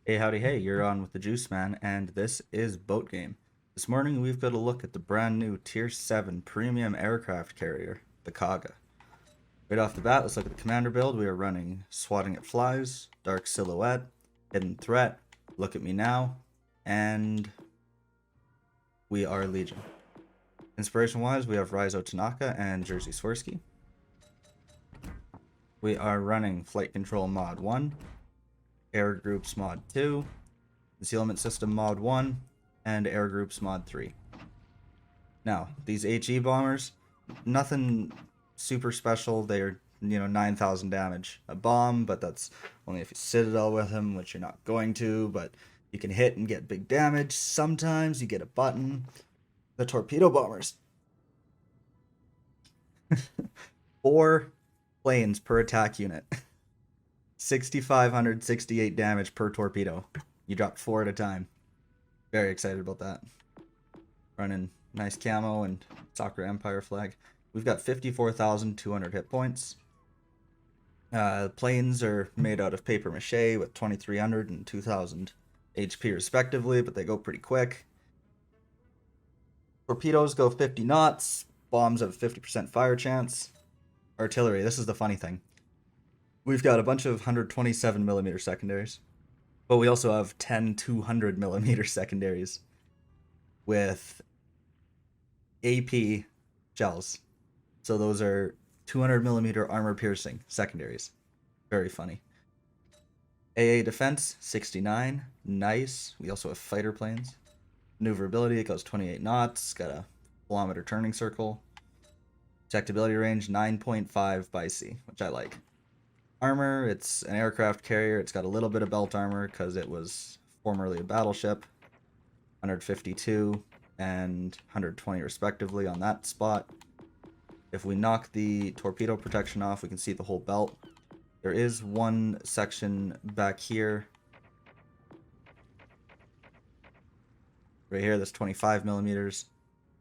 Hey, howdy, hey, you're on with the Juice Man, and this is Boat Game. This morning we've got a look at the brand new Tier 7 premium aircraft carrier, the Kaga. Right off the bat, let's look at the commander build. We are running Swatting It Flies, Dark Silhouette, Hidden Threat, Look at Me Now, and we are Legion. Inspiration-wise, we have Raizo Tanaka and Jersey Swirsky. We are running Flight Control Mod 1, Air Groups Mod 2, Concealment System Mod 1, and Air Groups Mod 3. Now, these HE bombers, nothing super special. They're, 9,000 damage a bomb, but that's only if you Citadel with them, which you're not going to, but you can hit and get big damage. Sometimes you get a button. The torpedo bombers. 4 planes per attack unit. 6,568 damage per torpedo. You drop 4 at a time. Very excited about that. Running nice camo and Soccer Empire flag. We've got 54,200 hit points. Planes are made out of paper mache with 2,300 and 2,000 HP respectively, but they go pretty quick. Torpedoes go 50 knots. Bombs have 50% fire chance. Artillery, this is the funny thing. We've got a bunch of 127mm secondaries, but we also have 10 200mm secondaries with AP shells. So those are 200mm armor piercing secondaries. Very funny. AA defense, 69. Nice. We also have fighter planes. Maneuverability, it goes 28 knots. Got a kilometer turning circle. Detectability range, 9.5 by sea, which I like. Armor, it's an aircraft carrier. It's got a little bit of belt armor because it was formerly a battleship. 152 and 120 respectively on that spot. If we knock the torpedo protection off, we can see the whole belt. There is one section back here. Right here, that's 25mm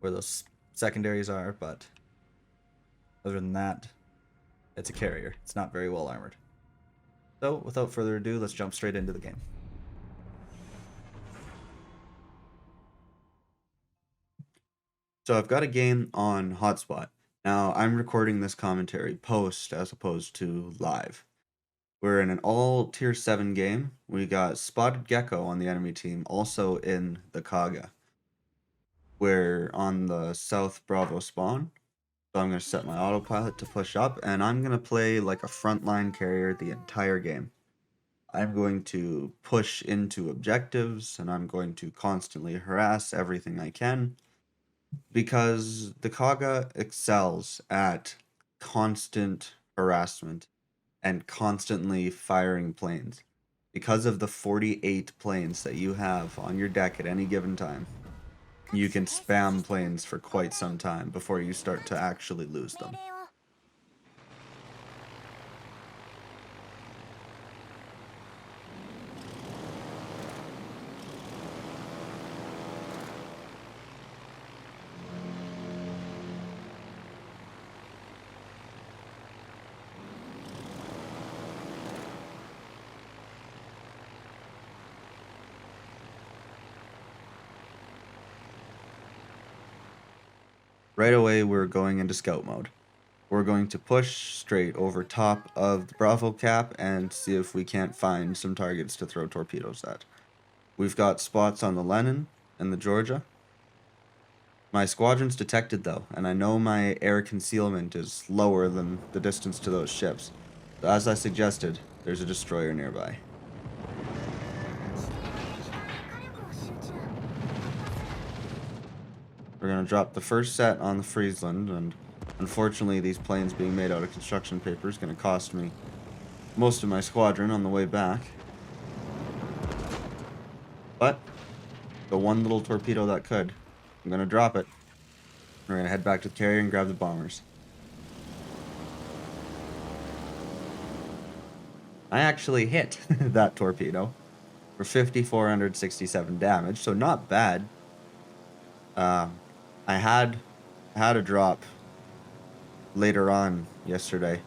where those secondaries are, but other than that, it's a carrier. It's not very well armored. So, without further ado, let's jump straight into the game. So I've got a game on Hotspot. Now, I'm recording this commentary post as opposed to live. We're in an all Tier 7 game. We got Spotted Gecko on the enemy team, also in the Kaga. We're on the South Bravo spawn. So I'm going to set my autopilot to push up, and I'm going to play like a frontline carrier the entire game. I'm going to push into objectives, and I'm going to constantly harass everything I can, because the Kaga excels at constant harassment and constantly firing planes. Because of the 48 planes that you have on your deck at any given time, you can spam planes for quite some time before you start to actually lose them. Right away, we're going into scout mode. We're going to push straight over top of the Bravo cap and see if we can't find some targets to throw torpedoes at. We've got spots on the Lenin and the Georgia. My squadron's detected though, and I know my air concealment is lower than the distance to those ships. So as I suggested, there's a destroyer nearby. We're going to drop the first set on the Friesland, and unfortunately these planes being made out of construction paper is going to cost me most of my squadron on the way back. But the one little torpedo that could, I'm going to drop it. We're going to head back to the carrier and grab the bombers. I actually hit that torpedo for 5,467 damage, so not bad. I had a drop later on yesterday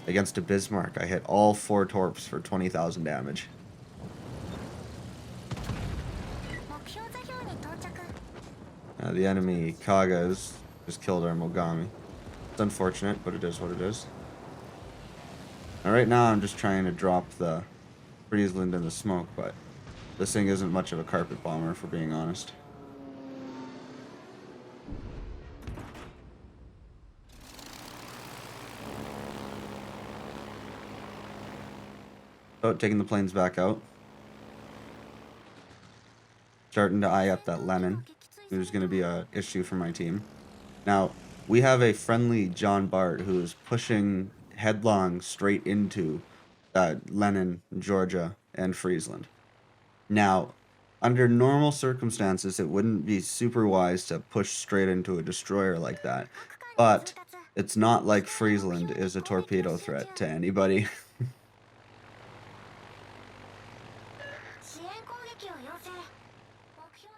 against a Bismarck. I hit all 4 torps for 20,000 damage. The enemy Kaga just killed our Mogami. It's unfortunate, but it is what it is. Now, right now, I'm just trying to drop the Friesland in the smoke, but this thing isn't much of a carpet bomber, for being honest. Oh, taking the planes back out. Starting to eye up that Lenin, who's going to be an issue for my team. Now, we have a friendly John Bart who is pushing headlong straight into Lenin, Georgia, and Friesland. Now, under normal circumstances, it wouldn't be super wise to push straight into a destroyer like that. But it's not like Friesland is a torpedo threat to anybody.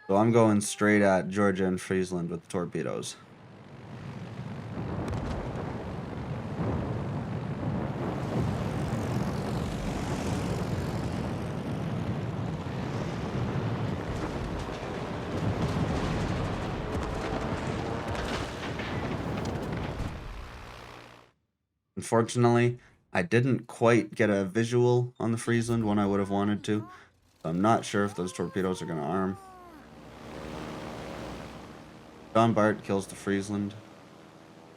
So I'm going straight at Georgia and Friesland with the torpedoes. Unfortunately, I didn't quite get a visual on the Friesland when I would have wanted to. So I'm not sure if those torpedoes are going to arm. John Bart kills the Friesland,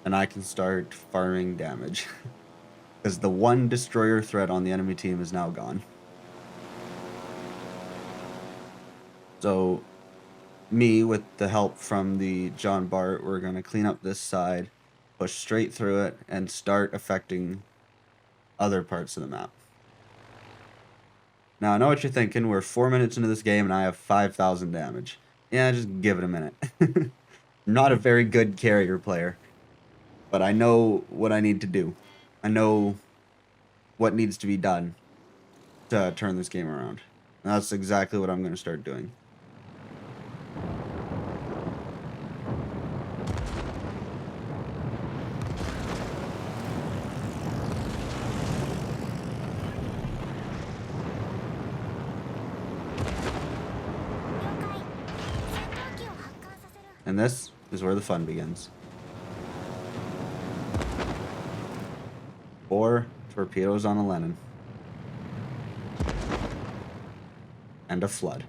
and I can start farming damage. Because the one destroyer threat on the enemy team is now gone. So, me, with the help from the John Bart, we're going to clean up this side, push straight through it, and start affecting other parts of the map. Now, I know what you're thinking. We're 4 minutes into this game, and I have 5,000 damage. Yeah, just give it a minute. Not a very good carrier player, but I know what I need to do. I know what needs to be done to turn this game around. And that's exactly what I'm going to start doing. And this is where the fun begins. 4 torpedoes on a Lenin. And a flood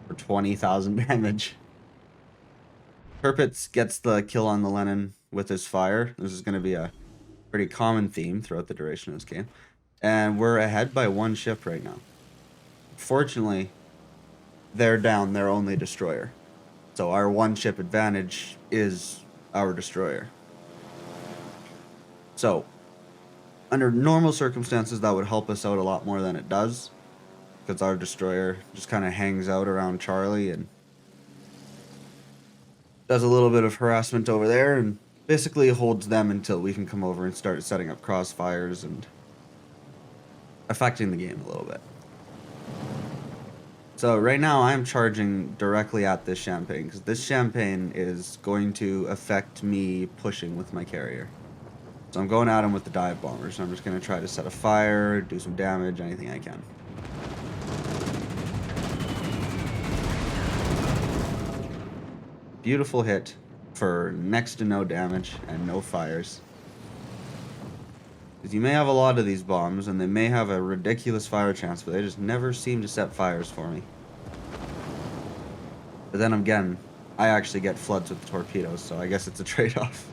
for 20,000 damage. Tirpitz gets the kill on the Lenin with his fire. This is going to be a pretty common theme throughout the duration of this game. And we're ahead by 1 ship right now. Fortunately, they're down their only destroyer. So our 1 ship advantage is our destroyer. So, under normal circumstances, that would help us out a lot more than it does. Because our destroyer just kind of hangs out around Charlie and does a little bit of harassment over there and basically holds them until we can come over and start setting up crossfires and affecting the game a little bit. So right now I'm charging directly at this champagne because this champagne is going to affect me pushing with my carrier. So I'm going at him with the dive bombers. I'm just going to try to set a fire, do some damage, anything I can. Beautiful hit for next to no damage and no fires. Because you may have a lot of these bombs and they may have a ridiculous fire chance, but they just never seem to set fires for me. But then again, I actually get floods with the torpedoes, so I guess it's a trade-off.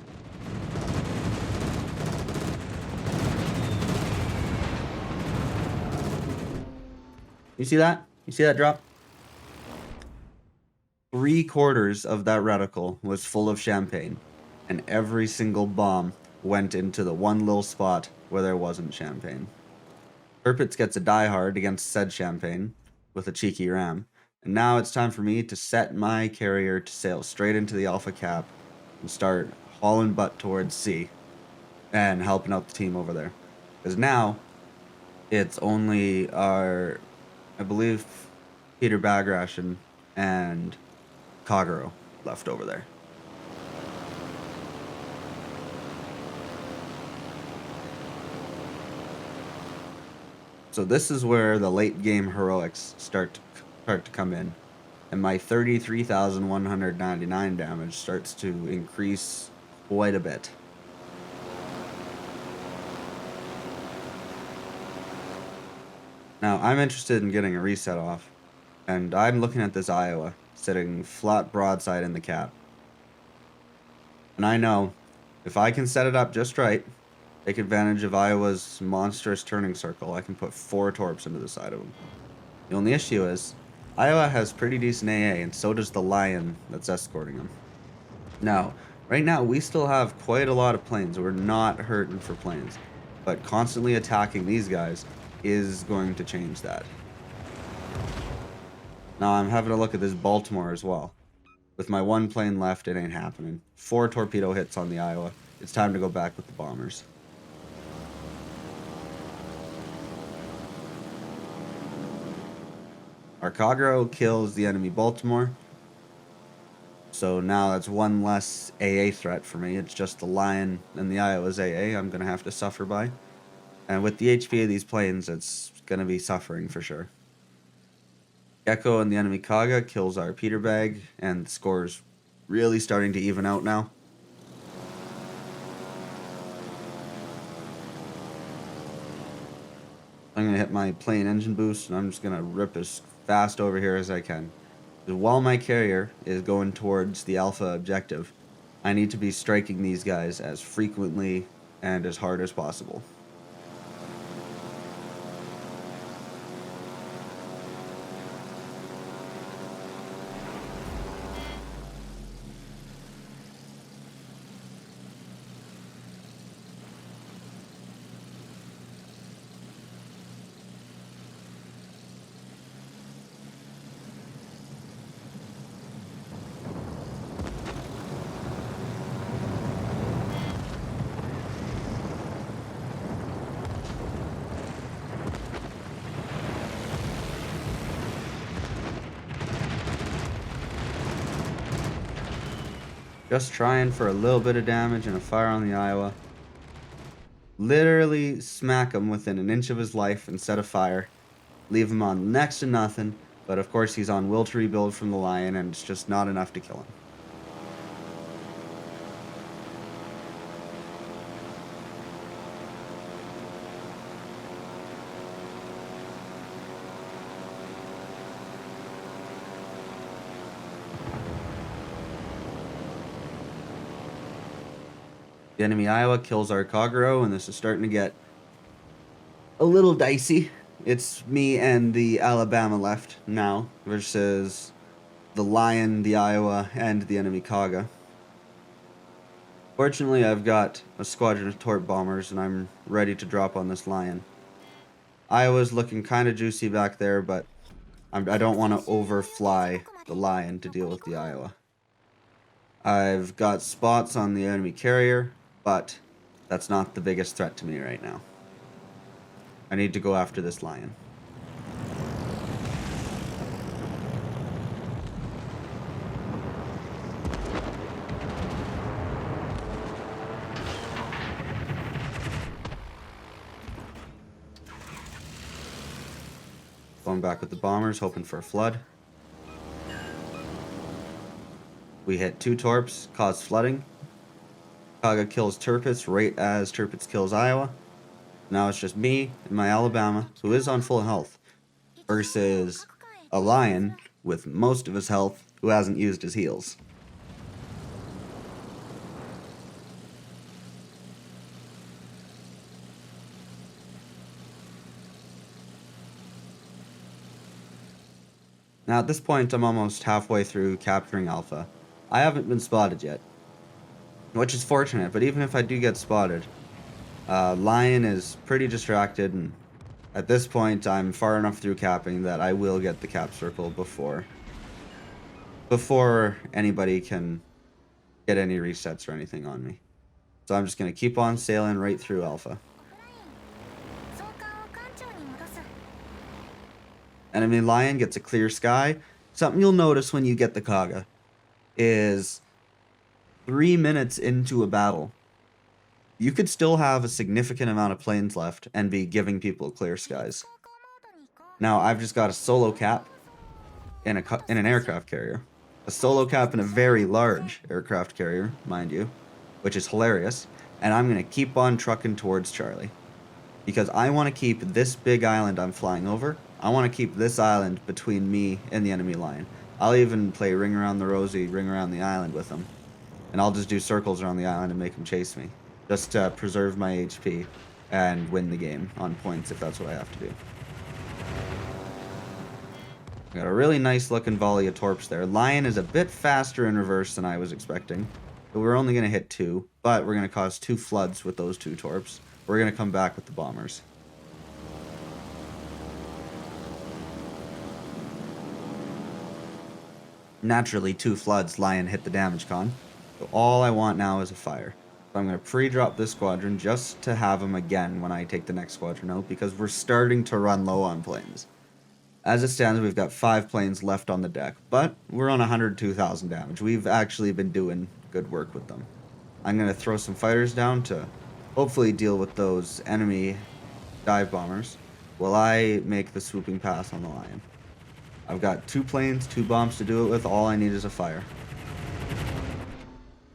You see that? You see that drop? 3/4 of that reticle was full of champagne, and every single bomb went into the one little spot where there wasn't champagne. Tirpitz gets a diehard against said champagne with a cheeky ram, and now it's time for me to set my carrier to sail straight into the Alpha Cap and start hauling butt towards C and helping out the team over there. Because now it's only our, I believe, Peter Bagrashin and Kaga left over there. So this is where the late game heroics start to come in. and my 33,199 damage starts to increase quite a bit. Now, I'm interested in getting a reset off, and I'm looking at this Iowa sitting flat broadside in the cap. And I know if I can set it up just right, take advantage of Iowa's monstrous turning circle, I can put 4 torps into the side of him. The only issue is, Iowa has pretty decent AA, and so does the Lion that's escorting him. Now, right now, we still have quite a lot of planes. We're not hurting for planes. But constantly attacking these guys is going to change that. Now, I'm having a look at this Baltimore as well. With my 1 plane left, it ain't happening. 4 torpedo hits on the Iowa. It's time to go back with the bombers. Our Kaga kills the enemy Baltimore. So now that's 1 less AA threat for me. It's just the Lion and the Iowa's AA I'm going to have to suffer by. And with the HP of these planes, it's going to be suffering for sure. Gecko and the enemy Kaga kills our Peter Bag, and the score's really starting to even out now. I'm going to hit my plane engine boost, and I'm just going to rip as fast over here as I can. While my carrier is going towards the Alpha objective, I need to be striking these guys as frequently and as hard as possible. Just trying for a little bit of damage and a fire on the Iowa. Literally smack him within an inch of his life instead of fire. Leave him on next to nothing, but of course he's on will to rebuild from the Lion, and it's just not enough to kill him. The enemy Iowa kills our Kagero, and this is starting to get a little dicey. It's me and the Alabama left now versus the Lion, the Iowa, and the enemy Kaga. Fortunately, I've got a squadron of torp bombers, and I'm ready to drop on this Lion. Iowa's looking kind of juicy back there, but I don't want to overfly the Lion to deal with the Iowa. I've got spots on the enemy carrier, but that's not the biggest threat to me right now. I need to go after this Lion. Going back with the bombers, hoping for a flood. We hit 2 torps, cause flooding. Kaga kills Tirpitz right as Tirpitz kills Iowa. Now it's just me and my Alabama, who is on full health, versus a Lion with most of his health who hasn't used his heals. Now at this point I'm almost halfway through capturing Alpha. I haven't been spotted yet, which is fortunate, but even if I do get spotted, Lion is pretty distracted, and at this point I'm far enough through capping that I will get the cap circle before anybody can get any resets or anything on me. So I'm just going to keep on sailing right through Alpha. Enemy Lion gets a clear sky. Something you'll notice when you get the Kaga is 3 minutes into a battle, you could still have a significant amount of planes left and be giving people clear skies. Now, I've just got a solo cap, in an aircraft carrier. A solo cap in a very large aircraft carrier, mind you, which is hilarious. And I'm going to keep on trucking towards Charlie. Because I want to keep this big island I'm flying over. I want to keep this island between me and the enemy line. I'll even play Ring Around the Rosie, Ring Around the Island with them. And I'll just do circles around the island and make them chase me. Just to preserve my HP and win the game on points if that's what I have to do. Got a really nice looking volley of torps there. Lion is a bit faster in reverse than I was expecting. But we're only going to hit 2, but we're going to cause 2 floods with those 2 torps. We're going to come back with the bombers. Naturally, 2 floods, Lion hit the damage con. So all I want now is a fire. So I'm going to pre-drop this squadron just to have them again when I take the next squadron out, because we're starting to run low on planes. As it stands, we've got 5 planes left on the deck, but we're on 102,000 damage. We've actually been doing good work with them. I'm going to throw some fighters down to hopefully deal with those enemy dive bombers while I make the swooping pass on the Lion. I've got 2 planes, 2 bombs to do it with. All I need is a fire.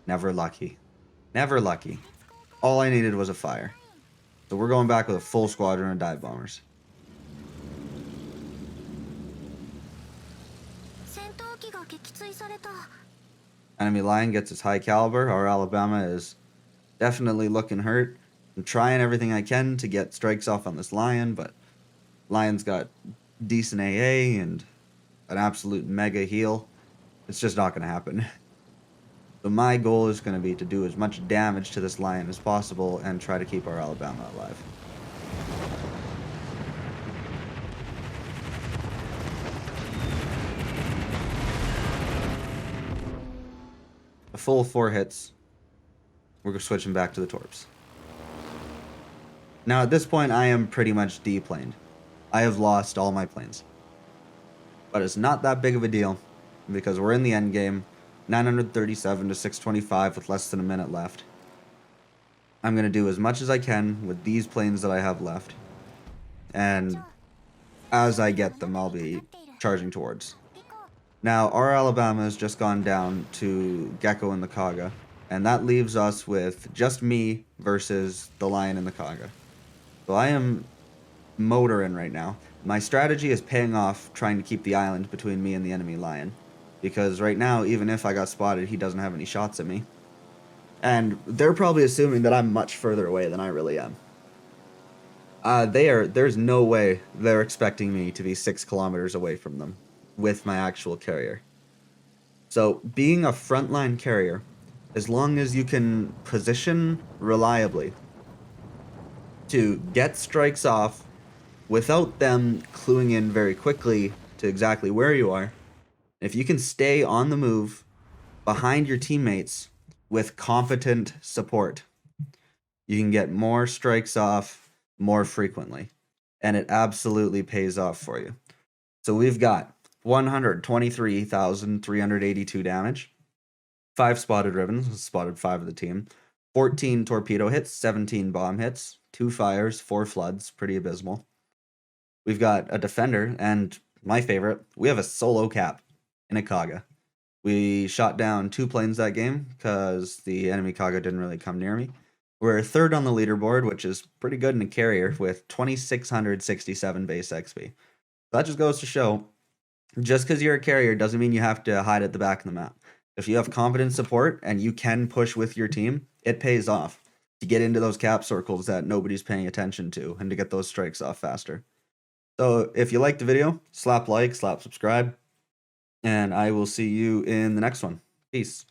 Never lucky. Never lucky. All I needed was a fire. So we're going back with a full squadron of dive bombers. Enemy Lion gets its high caliber. Our Alabama is definitely looking hurt. I'm trying everything I can to get strikes off on this Lion, but Lion's got decent AA and an absolute mega heal. It's just not going to happen. So my goal is going to be to do as much damage to this Lion as possible and try to keep our Alabama alive. A full 4 hits. We're switching back to the torps. Now at this point I am pretty much deplaned. I have lost all my planes. But it's not that big of a deal because we're in the end game. 937 to 625 with less than a minute left. I'm going to do as much as I can with these planes that I have left. And as I get them, I'll be charging towards. Now, our Alabama has just gone down to Gecko and the Kaga. And that leaves us with just me versus the Lion and the Kaga. So I am motoring right now. My strategy is paying off trying to keep the island between me and the enemy Lion. Because right now, even if I got spotted, he doesn't have any shots at me. And they're probably assuming that I'm much further away than I really am. There's no way they're expecting me to be 6 kilometers away from them with my actual carrier. So being a frontline carrier, as long as you can position reliably to get strikes off without them cluing in very quickly to exactly where you are, if you can stay on the move behind your teammates with competent support, you can get more strikes off more frequently. And it absolutely pays off for you. So we've got 123,382 damage, 5 spotted ribbons, spotted 5 of the team, 14 torpedo hits, 17 bomb hits, 2 fires, 4 floods, pretty abysmal. We've got a defender, and my favorite, we have a solo cap in a Kaga. We shot down 2 planes that game because the enemy Kaga didn't really come near me. We're 3rd on the leaderboard, which is pretty good in a carrier with 2,667 base XP. That just goes to show, just because you're a carrier doesn't mean you have to hide at the back of the map. If you have competent support and you can push with your team, it pays off to get into those cap circles that nobody's paying attention to and to get those strikes off faster. So if you liked the video, slap like, slap subscribe, and I will see you in the next one. Peace.